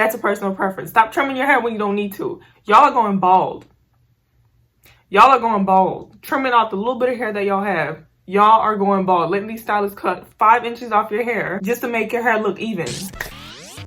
That's a personal preference. Stop trimming your hair when you don't need to. Y'all are going bald. Y'all are going bald. Trimming off the little bit of hair that y'all have. Y'all are going bald. Letting these stylists cut 5 inches off your hair just to make your hair look even.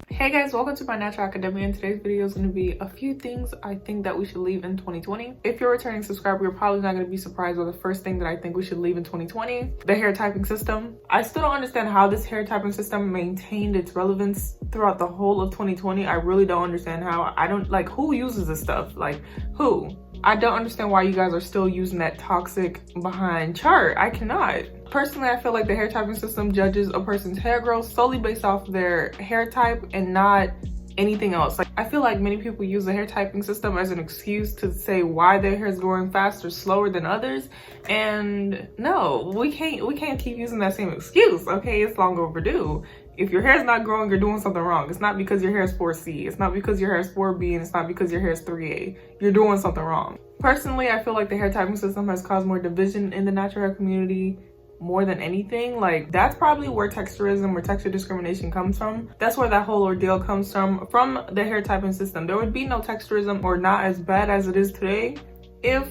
Hey guys, welcome to my Natural Academia, and today's video is going to be a few things I think that we should leave in 2020. If you're a returning subscriber, you're probably not going to be surprised by the first thing that I think we should leave in 2020, the hair typing system. I still don't understand how this hair typing system maintained its relevance throughout the whole of 2020. I really don't understand how. I don't, like, who uses this stuff? Like, who? I don't understand why you guys are still using that toxic behind chart. I cannot. Personally, I feel like the hair typing system judges a person's hair growth solely based off their hair type and not anything else. Like, I feel like many people use the hair typing system as an excuse to say why their hair is growing faster, slower than others. And no, we can't keep using that same excuse. Okay, it's long overdue. If your hair is not growing, you're doing something wrong. It's not because your hair is 4C. It's not because your hair is 4B, and it's not because your hair is 3A. You're doing something wrong. Personally, I feel like the hair typing system has caused more division in the natural hair community more than anything. Like, that's probably where texturism or texture discrimination comes from. That's where that whole ordeal comes from the hair typing system. There would be no texturism, or not as bad as it is today, if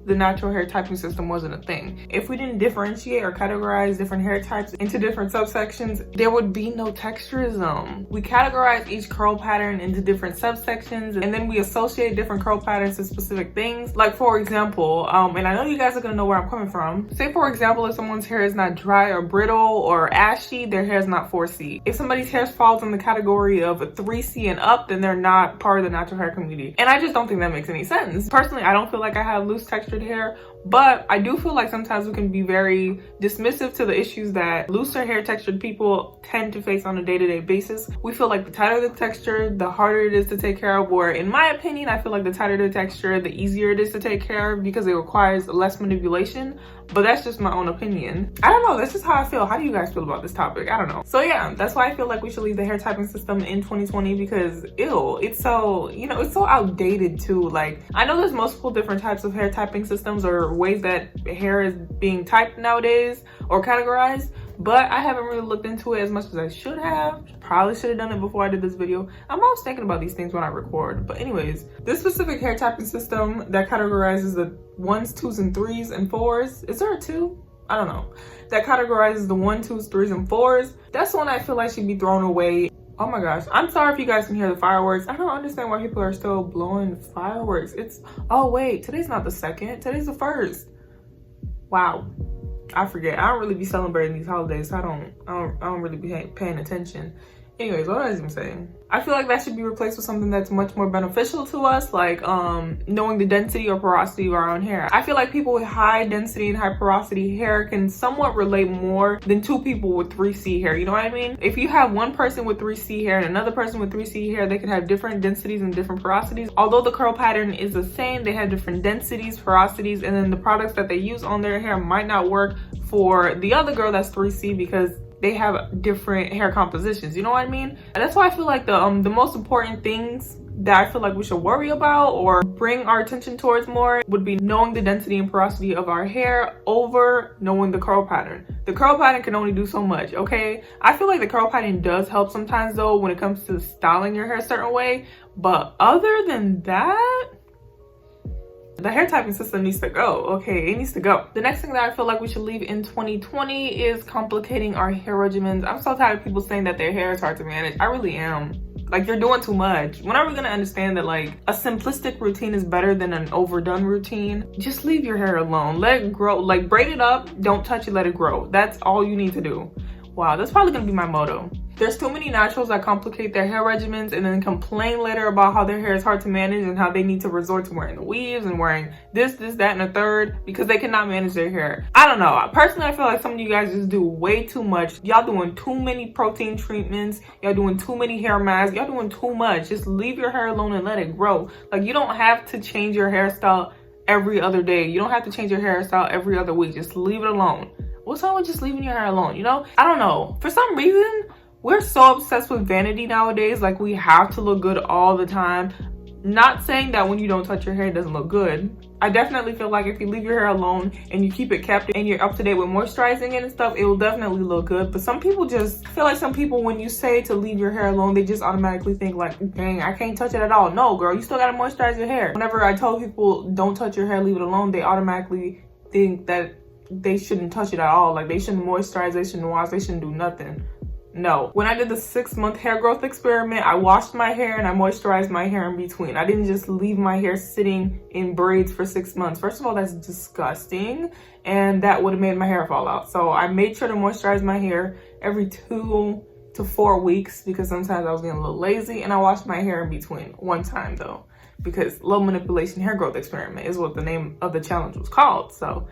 the natural hair typing system wasn't a thing. If we didn't differentiate or categorize different hair types into different subsections, there would be no texturism. We categorize each curl pattern into different subsections, and then we associate different curl patterns to specific things. Like, for example, and I know you guys are gonna know where I'm coming from. Say, for example, if someone's hair is not dry or brittle or ashy, their hair is not 4C. If somebody's hair falls in the category of a 3C and up, then they're not part of the natural hair community. And I just don't think that makes any sense. Personally, I don't feel like I have loose textured hair, but I do feel like sometimes we can be very dismissive to the issues that looser hair textured people tend to face on a day-to-day basis. We feel like the tighter the texture, the harder it is to take care of, or in my opinion, I feel like the tighter the texture, the easier it is to take care of because it requires less manipulation. But that's just my own opinion. I don't know, that's just how I feel. How do you guys feel about this topic? I don't know. So yeah, that's why I feel like we should leave the hair typing system in 2020, because ew, it's so, you know, it's so outdated too. Like, I know there's multiple different types of hair typing systems or ways that hair is being typed nowadays or categorized, but I haven't really looked into it as much as I should have. Probably should have done it before I did this video. I'm always thinking about these things when I record. But anyways, this specific hair typing system that categorizes the 1s, 2s, and 3s and 4s. Is there a 2? I don't know. That categorizes the 1s, 2s, 3s, and 4s. That's one I feel like should be thrown away. Oh my gosh. I'm sorry if you guys can hear the fireworks. I don't understand why people are still blowing fireworks. Oh wait, today's not the 2nd. Today's the 1st. Wow. I forget. I don't really be celebrating these holidays, so I don't really be paying attention. Anyways, what was I even saying? I feel like that should be replaced with something that's much more beneficial to us, like knowing the density or porosity of our own hair. I feel like people with high density and high porosity hair can somewhat relate more than 2 people with 3C hair. You know what I mean? If you have one person with 3C hair and another person with 3C hair, they can have different densities and different porosities. Although the curl pattern is the same, they have different densities, porosities, and then the products that they use on their hair might not work for the other girl that's 3C because they have different hair compositions. You know what I mean? And that's why I feel like the most important things that I feel like we should worry about or bring our attention towards more would be knowing the density and porosity of our hair over knowing the curl pattern. The curl pattern can only do so much, okay? I feel like the curl pattern does help sometimes though when it comes to styling your hair a certain way, but other than that, the hair typing system needs to go, okay? It needs to go. The next thing that I feel like we should leave in 2020 is complicating our hair regimens. I'm so tired of people saying that their hair is hard to manage. I really am. Like, you're doing too much. When are we gonna understand that, like, a simplistic routine is better than an overdone routine? Just leave your hair alone. Let it grow. Like, braid it up, don't touch it, let it grow. That's all you need to do. Wow, that's probably gonna be my motto. There's too many naturals that complicate their hair regimens and then complain later about how their hair is hard to manage and how they need to resort to wearing the weaves and wearing this, that, and a third because they cannot manage their hair. I don't know. Personally, I feel like some of you guys just do way too much. Y'all doing too many protein treatments. Y'all doing too many hair masks. Y'all doing too much. Just leave your hair alone and let it grow. Like, you don't have to change your hairstyle every other day. You don't have to change your hairstyle every other week. Just leave it alone. What's wrong with just leaving your hair alone, you know? I don't know. For some reason, we're so obsessed with vanity nowadays. Like, we have to look good all the time. Not saying that when you don't touch your hair, it doesn't look good. I definitely feel like if you leave your hair alone and you keep it kept and you're up to date with moisturizing it and stuff, it will definitely look good. But some people just, I feel like some people, when you say to leave your hair alone, they just automatically think like, dang, I can't touch it at all. No, girl, you still gotta moisturize your hair. Whenever I tell people don't touch your hair, leave it alone, they automatically think that they shouldn't touch it at all. Like they shouldn't moisturize, they shouldn't wash, they shouldn't do nothing. No. When I did the 6-month hair growth experiment, I washed my hair and I moisturized my hair in between. I didn't just leave my hair sitting in braids for 6 months. First of all, that's disgusting, and that would have made my hair fall out. So I made sure to moisturize my hair every 2 to 4 weeks because sometimes I was getting a little lazy, and I washed my hair in between. One time though, because low manipulation hair growth experiment is what the name of the challenge was called. So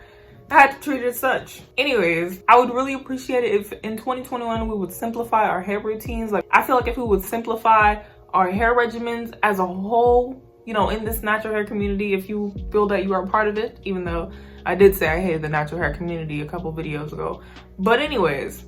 I had to treat it as such. Anyways, I would really appreciate it if in 2021 we would simplify our hair routines. Like I feel like if we would simplify our hair regimens as a whole, you know, in this natural hair community, if you feel that you are a part of it, even though I did say I hated the natural hair community a couple videos ago. But anyways,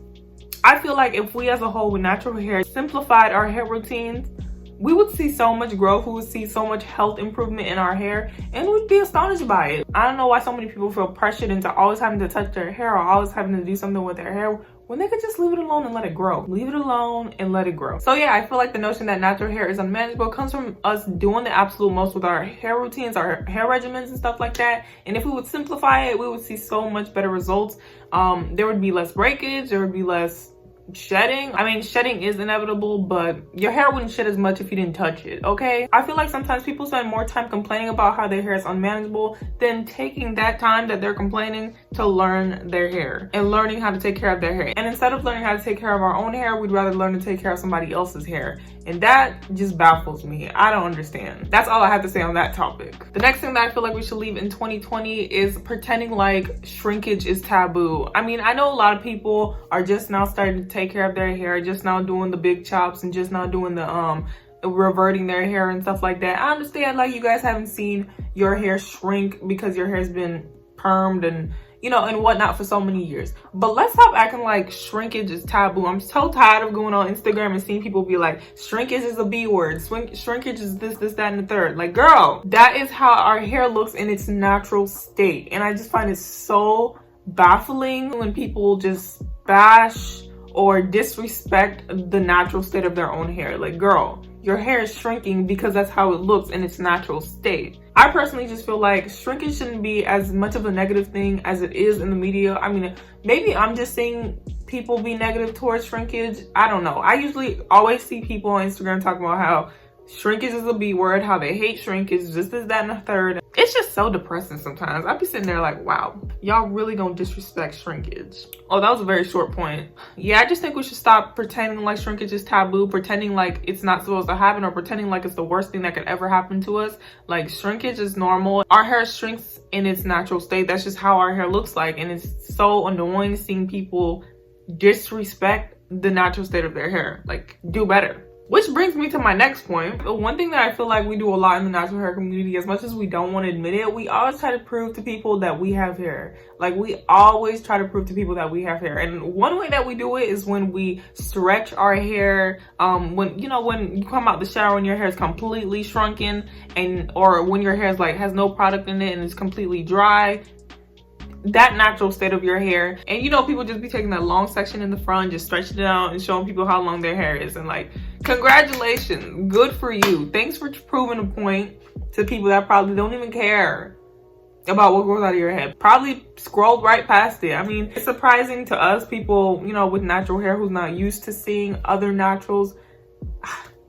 I feel like if we as a whole with natural hair simplified our hair routines, we would see so much growth, we would see so much health improvement in our hair, and we'd be astonished by it. I don't know why so many people feel pressured into always having to touch their hair or always having to do something with their hair when they could just leave it alone and let it grow. Leave it alone and let it grow. So yeah, I feel like the notion that natural hair is unmanageable comes from us doing the absolute most with our hair routines, our hair regimens and stuff like that. And if we would simplify it, we would see so much better results. There would be less breakage, there would be less shedding. I mean, shedding is inevitable, but your hair wouldn't shed as much if you didn't touch it, okay? I feel like sometimes people spend more time complaining about how their hair is unmanageable than taking that time that they're complaining to learn their hair and learning how to take care of their hair. And instead of learning how to take care of our own hair, we'd rather learn to take care of somebody else's hair. And that just baffles me. I don't understand. That's all I have to say on that topic. The next thing that I feel like we should leave in 2020 is pretending like shrinkage is taboo. I mean, I know a lot of people are just now starting to take care of their hair, just now doing the big chops and just now doing the reverting their hair and stuff like that. I understand like you guys haven't seen your hair shrink because your hair's been permed and you know, and whatnot for so many years. But let's stop acting like shrinkage is taboo. I'm so tired of going on Instagram and seeing people be like, shrinkage is a B word. Shrinkage is this, that, and the third. Like, girl, that is how our hair looks in its natural state. And I just find it so baffling when people just bash or disrespect the natural state of their own hair. Like, girl, your hair is shrinking because that's how it looks in its natural state. I personally just feel like shrinkage shouldn't be as much of a negative thing as it is in the media. I mean, maybe I'm just seeing people be negative towards shrinkage. I don't know. I usually always see people on Instagram talking about how shrinkage is a B word, how they hate shrinkage, this, that, and the third. It's just so depressing sometimes. I'd be sitting there like, wow, y'all really gonna disrespect shrinkage. Oh, that was a very short point. Yeah, I just think we should stop pretending like shrinkage is taboo, pretending like it's not supposed to happen, or pretending like it's the worst thing that could ever happen to us. Like, shrinkage is normal. Our hair shrinks in its natural state. That's just how our hair looks like. And it's so annoying seeing people disrespect the natural state of their hair. Like, do better. Which brings me to my next point. The one thing that I feel like we do a lot in the natural hair community, as much as we don't want to admit it, we always try to prove to people that we have hair. Like, we always try to prove to people that we have hair. And one way that we do it is when we stretch our hair. When you come out the shower and your hair is completely shrunken, or when your hair is like has no product in it and it's completely dry. That natural state of your hair. And you know, people just be taking that long section in the front, just stretching it out and showing people how long their hair is. And like, congratulations, good for you. Thanks for proving a point to people that probably don't even care about what grows out of your head. Probably scrolled right past it. I mean, it's surprising to us people, you know, with natural hair who's not used to seeing other naturals.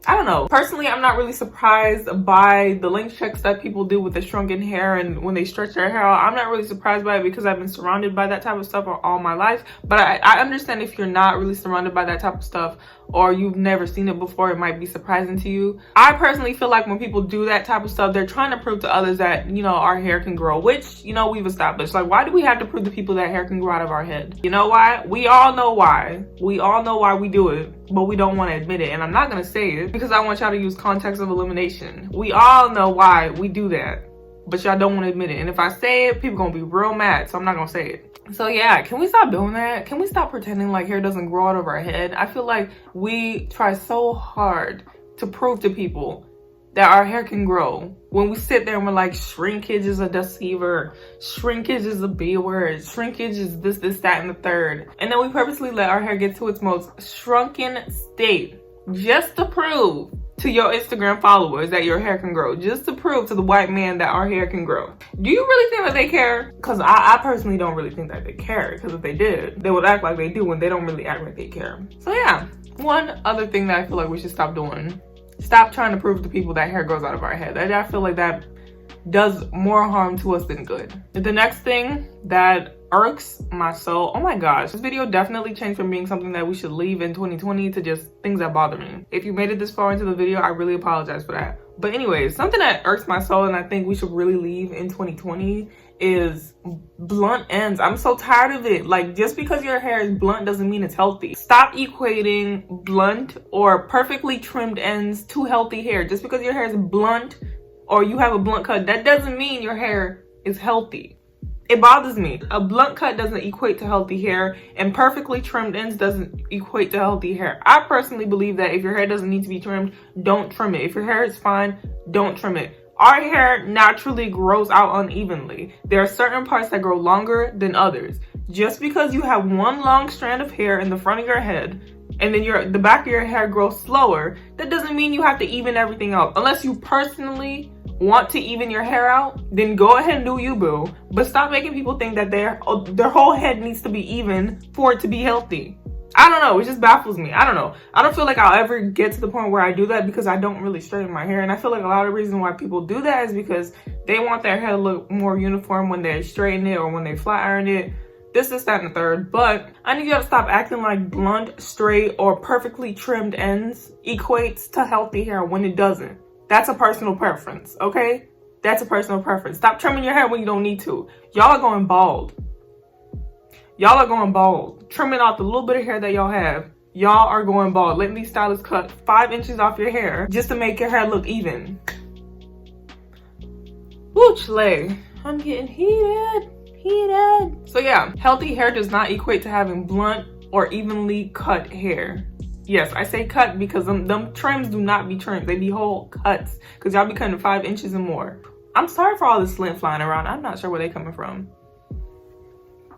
I don't know. Personally, I'm not really surprised by the length checks that people do with the shrunken hair and when they stretch their hair out. I'm not really surprised by it because I've been surrounded by that type of stuff all my life. But I understand if you're not really surrounded by that type of stuff or you've never seen it before, it might be surprising to you. I personally feel like when people do that type of stuff, they're trying to prove to others that, you know, our hair can grow, which, you know, we've established. Like, why do we have to prove to people that hair can grow out of our head? You know why? We all know why. We all know why we do it, but we don't want to admit it. And I'm not going to say it because I want y'all to use context of elimination. We all know why we do that, but y'all don't want to admit it. And if I say it, people gonna be real mad, so I'm not gonna say it. So yeah, can we stop doing that? Can we stop pretending like hair doesn't grow out of our head? I feel like we try so hard to prove to people that our hair can grow. When we sit there and we're like, shrinkage is a deceiver, shrinkage is a B word, shrinkage is this, that, and the third. And then we purposely let our hair get to its most shrunken state just to prove to your Instagram followers that your hair can grow, just to prove to the white man that our hair can grow. Do you really think that they care? Because I personally don't really think that they care, because if they did, they would act like they do when they don't really act like they care. So yeah, one other thing that I feel like we should stop doing, stop trying to prove to people that hair grows out of our head. I feel like that does more harm to us than good. The next thing that irks my soul, oh my gosh, this video definitely changed from being something that we should leave in 2020 to just things that bother me. If you made it this far into the video, I really apologize for that. But anyways, something that irks my soul and I think we should really leave in 2020 is blunt ends. I'm so tired of it. Like, just because your hair is blunt doesn't mean it's healthy. Stop equating blunt or perfectly trimmed ends to healthy hair. Just because your hair is blunt or you have a blunt cut, that doesn't mean your hair is healthy. It bothers me. A blunt cut doesn't equate to healthy hair, and perfectly trimmed ends doesn't equate to healthy hair. I personally believe that if your hair doesn't need to be trimmed, don't trim it. If your hair is fine, don't trim it. Our hair naturally grows out unevenly. There are certain parts that grow longer than others. Just because you have one long strand of hair in the front of your head and then the back of your hair grows slower, that doesn't mean you have to even everything out. Unless you personally want to even your hair out, then go ahead and do you, boo. But stop making people think that their whole head needs to be even for it to be healthy. I don't know, it just baffles me. I don't know. I don't feel like I'll ever get to the point where I do that because I don't really straighten my hair. And I feel like a lot of the reason why people do that is because they want their hair to look more uniform when they straighten it or when they flat iron it. This, that, and the third. But I need you to stop acting like blunt, straight, or perfectly trimmed ends equates to healthy hair when it doesn't. That's a personal preference, okay? That's a personal preference. Stop trimming your hair when you don't need to. Y'all are going bald. Y'all are going bald. Trimming off the little bit of hair that y'all have. Y'all are going bald. Letting these stylists cut 5 inches off your hair just to make your hair look even. Woo, Chile. I'm getting heated. So yeah, healthy hair does not equate to having blunt or evenly cut hair. Yes, I say cut because them trims do not be trims. They be whole cuts because y'all be cutting 5 inches and more. I'm sorry for all this lint flying around. I'm not sure where they coming from.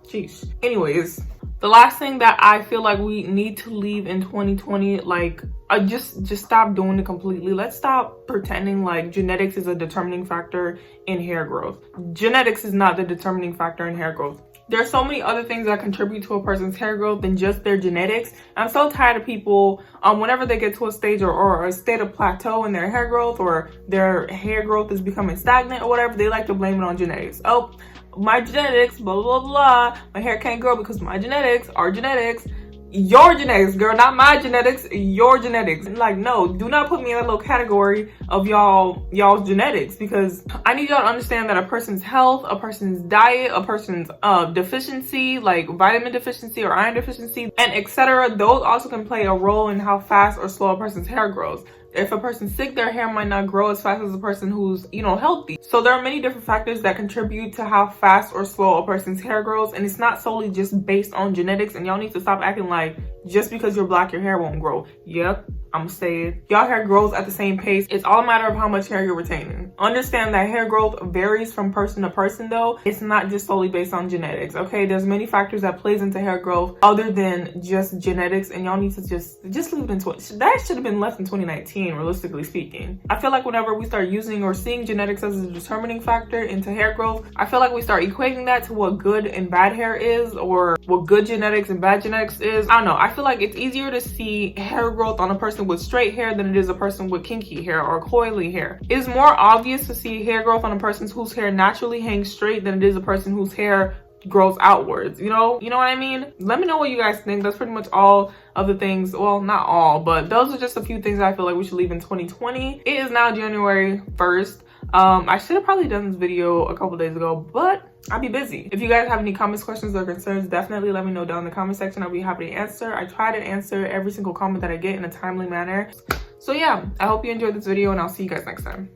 Jeez. Anyways, the last thing that I feel like we need to leave in 2020, like, just stop doing it completely. Let's stop pretending like genetics is a determining factor in hair growth. Genetics is not the determining factor in hair growth. There's so many other things that contribute to a person's hair growth than just their genetics. I'm so tired of people, whenever they get to a stage or a state of plateau in their hair growth, or their hair growth is becoming stagnant or whatever, they like to blame it on genetics. Oh, my genetics, blah, blah, blah. My hair can't grow because my genetics are genetics. Your genetics, girl, not my genetics, your genetics. Like, no, do not put me in a little category of y'all's genetics, because I need y'all to understand that a person's health, a person's diet, a person's deficiency, like vitamin deficiency or iron deficiency, and etc., those also can play a role in how fast or slow a person's hair grows. If a person's sick, their hair might not grow as fast as a person who's, healthy. So there are many different factors that contribute to how fast or slow a person's hair grows, and it's not solely just based on genetics. And y'all need to stop acting like just because you're black, your hair won't grow. Yep, I'm saying y'all hair grows at the same pace. It's all a matter of how much hair you're retaining. Understand that hair growth varies from person to person, though. It's not just solely based on genetics, okay? There's many factors that plays into hair growth other than just genetics, and y'all need to just leave it in that should have been left in 2019, realistically speaking. I feel like whenever we start using or seeing genetics as a determining factor into hair growth, I feel like we start equating that to what good and bad hair is, or what good genetics and bad genetics is. I don't know. I feel like it's easier to see hair growth on a person with straight hair than it is a person with kinky hair or coily hair. It's more obvious to see hair growth on a person whose hair naturally hangs straight than it is a person whose hair grows outwards. You know what I mean? Let me know what you guys think. That's pretty much all of the things. Well, not all, but those are just a few things I feel like we should leave in 2020. It is now January 1st. I should have probably done this video a couple days ago, but I'll be busy. If you guys have any comments, questions, or concerns, definitely let me know down in the comment section. I'll be happy to answer. I try to answer every single comment that I get in a timely manner. So yeah, I hope you enjoyed this video, and I'll see you guys next time.